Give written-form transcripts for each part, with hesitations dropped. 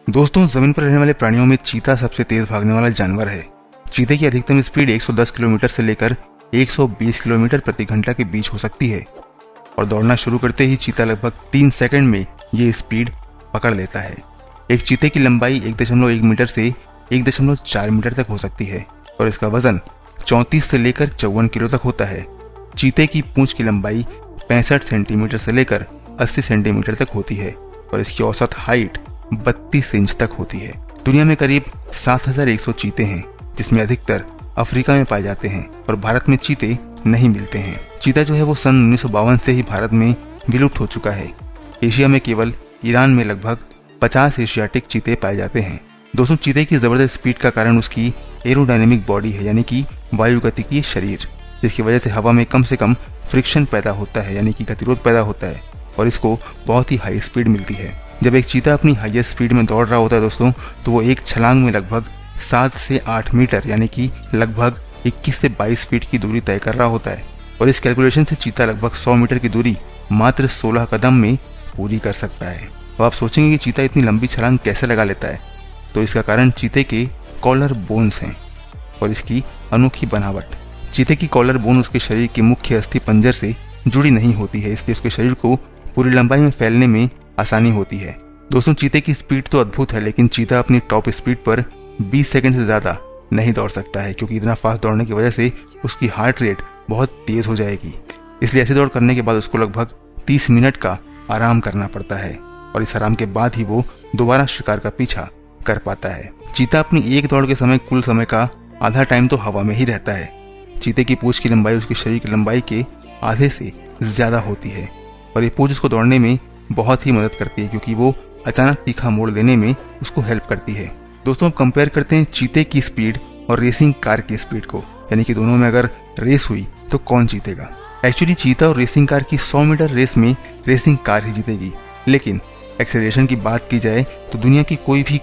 दोस्तों, जमीन पर रहने वाले प्राणियों में चीता सबसे तेज भागने वाला जानवर है। चीते की अधिकतम स्पीड 110 किलोमीटर से लेकर 120 किलोमीटर प्रति घंटा के बीच हो सकती है और दौड़ना शुरू करते ही चीता लगभग 3 सेकंड में ये स्पीड पकड़ लेता है। एक चीते की लंबाई 1.1 मीटर से 1.4 मीटर तक हो सकती है और इसका वजन 34 से लेकर 54 किलो तक होता है। चीते की पूंछ की लंबाई 65 सेंटीमीटर से लेकर 80 सेंटीमीटर तक होती है और इसकी औसत हाइट 32 इंच तक होती है। दुनिया में करीब 7100 चीते हैं, जिसमें अधिकतर अफ्रीका में पाए जाते हैं और भारत में चीते नहीं मिलते हैं। चीता जो है वो सन 1952 से ही भारत में विलुप्त हो चुका है। एशिया में केवल ईरान में लगभग 50 एशियाटिक चीते पाए जाते हैं। दोस्तों, चीते की जबरदस्त स्पीड का कारण उसकी एरोडायनेमिक बॉडी है, यानी कि वायुगतिकीय शरीर, जिसकी वजह से हवा में कम से कम फ्रिक्शन पैदा होता है, यानी कि गतिरोध पैदा होता है और इसको बहुत ही हाई स्पीड मिलती है। जब एक चीता अपनी हाईएस्ट स्पीड में दौड़ रहा होता है दोस्तों, तो वो एक छलांग में लगभग 7 से 8 मीटर यानी कि लगभग 21 से 22 फीट की दूरी तय कर रहा होता है और इस कैलकुलेशन से चीता लगभग 100 मीटर की दूरी मात्र 16 कदम में पूरी कर सकता है। तो आप सोचेंगे कि चीता इतनी लंबी छलांग कैसे लगा लेता है, तो इसका कारण चीते के कॉलर बोन्स हैं और इसकी अनोखी बनावट। चीते की कॉलर बोन उसके शरीर के मुख्य अस्थि पंजर से जुड़ी नहीं होती है, इसलिए उसके शरीर को पूरी लंबाई में फैलने में आसानी होती है। दोस्तों, चीते की स्पीड तो अद्भुत है, लेकिन चीता अपनी टॉप स्पीड पर 20 सेकंड से ज़्यादा नहीं दौड़ सकता है, क्योंकि इतना फास्ट दौड़ने की वजह से उसकी हार्ट रेट बहुत तेज़ हो जाएगी। इसलिए ऐसी दौड़ करने के बाद उसको लगभग 30 मिनट का आराम करना पड़ता है और इस आराम के बाद ही वो दोबारा शिकार का पीछा कर पाता है। चीता अपनी एक दौड़ के समय कुल समय का आधा टाइम तो हवा में ही रहता है। चीते की पूंछ की लंबाई उसके शरीर की लंबाई के आधे से ज़्यादा होती है और ये पूंछ उसको दौड़ने में बहुत ही मदद करती है, क्योंकि वो अचानक तीखा मोड़ लेने में उसको हेल्प करती है। दोस्तों, अब कंपेयर करते हैं चीते की स्पीड और रेसिंग कार की स्पीड को, यानी कि दोनों में अगर रेस हुई तो कौन जीतेगा। एक्चुअली चीता और रेसिंग कार की 100 मीटर रेस में रेसिंग कार ही जीतेगी, लेकिन एक्सेलरेशन की बात की जाए तो दुनिया की कोई भी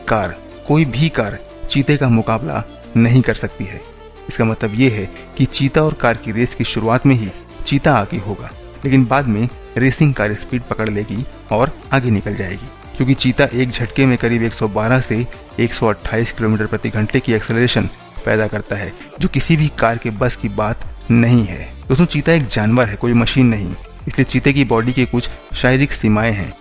कार चीते का मुकाबला नहीं कर सकती है। इसका मतलब ये है कि चीता और कार की रेस की शुरुआत में ही चीता आगे होगा, लेकिन बाद में रेसिंग कार स्पीड पकड़ लेगी और आगे निकल जाएगी, क्योंकि चीता एक झटके में करीब 112 से 128 किलोमीटर प्रति घंटे की एक्सेलरेशन पैदा करता है, जो किसी भी कार के बस की बात नहीं है। दोस्तों, चीता एक जानवर है, कोई मशीन नहीं, इसलिए चीते की बॉडी के कुछ शारीरिक सीमाएं हैं।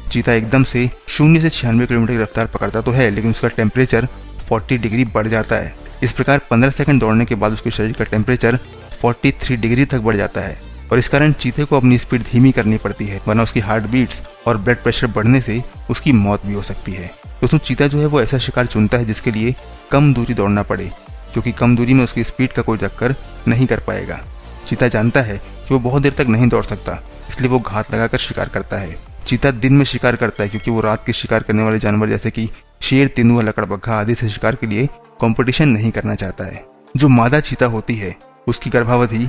चीता एकदम से 0 से 96 किलोमीटर की रफ्तार पकड़ता तो है, लेकिन उसका टेम्परेचर 40 डिग्री बढ़ जाता है। इस प्रकार 15 सेकंड दौड़ने के बाद उसके शरीर का टेम्परेचर 43 डिग्री तक बढ़ जाता है और इस कारण चीते को अपनी स्पीड धीमी करनी पड़ती है, वरना उसकी हार्ट बीट्स और ब्लड प्रेशर बढ़ने से उसकी मौत भी हो सकती है। दोस्तों, चीता जो है वो ऐसा शिकार चुनता है जिसके लिए कम दूरी दौड़ना पड़े, क्योंकि कम दूरी में उसकी स्पीड का कोई टक्कर नहीं कर पाएगा। चीता जानता है कि वो बहुत देर तक नहीं दौड़ सकता, इसलिए वो घात लगाकर शिकार करता है। चीता दिन में शिकार करता है, क्योंकि वो रात के शिकार करने वाले जानवर जैसे कि शेर, तेंदुआ, लकड़बग्घा आदि से शिकार के लिए कंपटीशन नहीं करना चाहता है। जो मादा चीता होती है उसकी गर्भावधि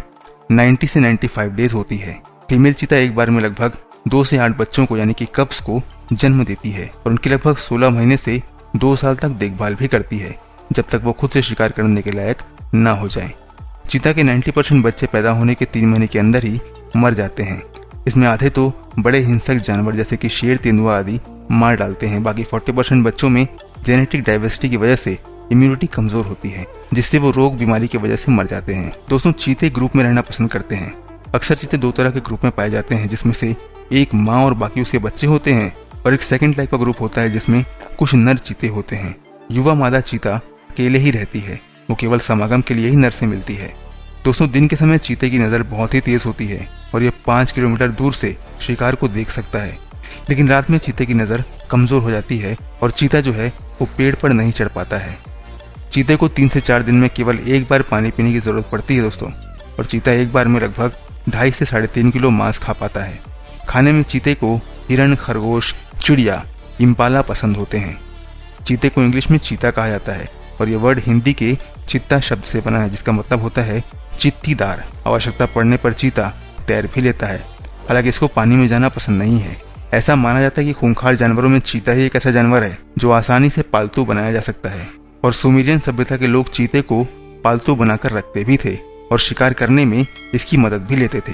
90 से 95 डेज होती है। फीमेल चीता एक बार में लगभग 2 से 8 बच्चों को, यानी कि कप्स को जन्म देती है और उनकी लगभग 16 महीने से 2 साल तक देखभाल भी करती है, जब तक वो खुद से शिकार करने के लायक ना हो जाए। चीता के 90% बच्चे पैदा होने के 3 महीने के अंदर ही मर जाते हैं। इसमें आधे तो बड़े हिंसक जानवर जैसे कि शेर, तेंदुआ आदि मार डालते हैं। बाकी 40% बच्चों में जेनेटिक डाइवर्सिटी की वजह से इम्यूनिटी कमजोर होती है, जिससे वो रोग बीमारी की वजह से मर जाते हैं। दोस्तों, चीते ग्रुप में रहना पसंद करते हैं। अक्सर चीते 2 तरह के ग्रुप में पाए जाते हैं, जिसमें से एक माँ और बाकी उसके बच्चे होते हैं और एक सेकंड टाइप का ग्रुप होता है जिसमें कुछ नर चीते होते हैं। युवा मादा चीता अकेले ही रहती है, वो केवल समागम के लिए ही नर से मिलती है। दोस्तों, दिन के समय चीते की नज़र बहुत ही तेज होती है और ये 5 किलोमीटर दूर से शिकार को देख सकता है, लेकिन रात में चीते की नज़र कमज़ोर हो जाती है और चीता जो है वो पेड़ पर नहीं चढ़ पाता है। चीते को 3 से 4 दिन में केवल एक बार पानी पीने की ज़रूरत पड़ती है दोस्तों, और चीता एक बार में लगभग 2.5 से 3.5 किलो मांस खा पाता है। खाने में चीते को हिरण, खरगोश, चिड़िया, इम्पाला पसंद होते हैं। चीते को इंग्लिश में चीता कहा जाता है और ये वर्ड हिंदी के चित्ता शब्द से बना है, जिसका मतलब होता है चित्तीदार। आवश्यकता पड़ने पर चीता तैर भी लेता है, हालांकि इसको पानी में जाना पसंद नहीं है। ऐसा माना जाता है कि खूंखार जानवरों में चीता ही एक ऐसा जानवर है जो आसानी से पालतू बनाया जा सकता है और सुमेरियन सभ्यता के लोग चीते को पालतू बनाकर रखते भी थे और शिकार करने में इसकी मदद भी लेते थे।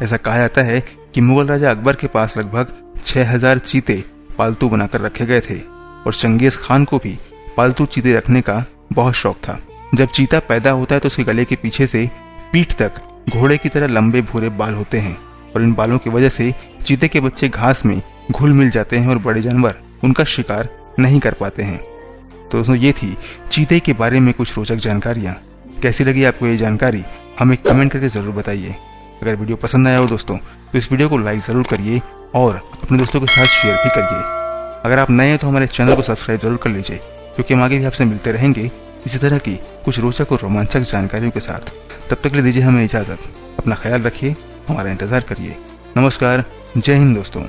ऐसा कहा जाता है कि मुगल राजा अकबर के पास लगभग 6000 चीते पालतू बनाकर रखे गए थे और चंगेज खान को भी पालतू चीते रखने का बहुत शौक था। जब चीता पैदा होता है तो उसके गले के पीछे से पीठ तक घोड़े की तरह लंबे भूरे बाल होते हैं और इन बालों की वजह से चीते के बच्चे घास में घुल मिल जाते हैं और बड़े जानवर उनका शिकार नहीं कर पाते हैं। तो दोस्तों, ये थी चीते के बारे में कुछ रोचक जानकारियाँ। कैसी लगी आपको ये जानकारी हमें कमेंट करके ज़रूर बताइए। अगर वीडियो पसंद आया हो दोस्तों तो इस वीडियो को लाइक ज़रूर करिए और अपने दोस्तों के साथ शेयर भी करिए। अगर आप नए हैं तो हमारे चैनल को सब्सक्राइब जरूर कर लीजिए, क्योंकि हम आगे भी आपसे मिलते रहेंगे इसी तरह की कुछ रोचक और रोमांचक जानकारियों के साथ। तब तक ले दीजिए हमें इजाज़त। अपना ख्याल रखिए, हमारा इंतज़ार करिए। नमस्कार, जय हिंद दोस्तों।